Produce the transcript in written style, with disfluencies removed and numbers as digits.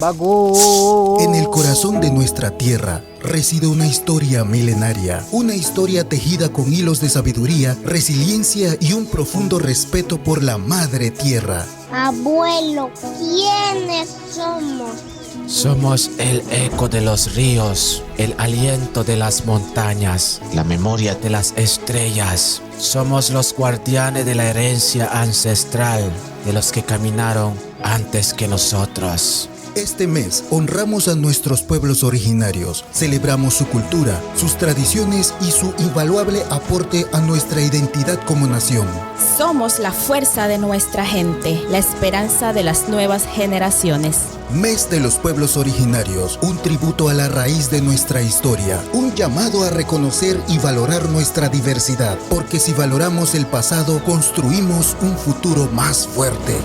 En el corazón de nuestra tierra reside una historia milenaria, una historia tejida con hilos de sabiduría, resiliencia y un profundo respeto por la madre tierra. Abuelo, ¿quiénes somos? Somos el eco de los ríos, el aliento de las montañas, la memoria de las estrellas. Somos los guardianes de la herencia ancestral, de los que caminaron antes que nosotros. Este mes honramos a nuestros pueblos originarios, celebramos su cultura, sus tradiciones y su invaluable aporte a nuestra identidad como nación. Somos la fuerza de nuestra gente, la esperanza de las nuevas generaciones. Mes de los pueblos originarios, un tributo a la raíz de nuestra historia, un llamado a reconocer y valorar nuestra diversidad, porque si valoramos el pasado, construimos un futuro más fuerte.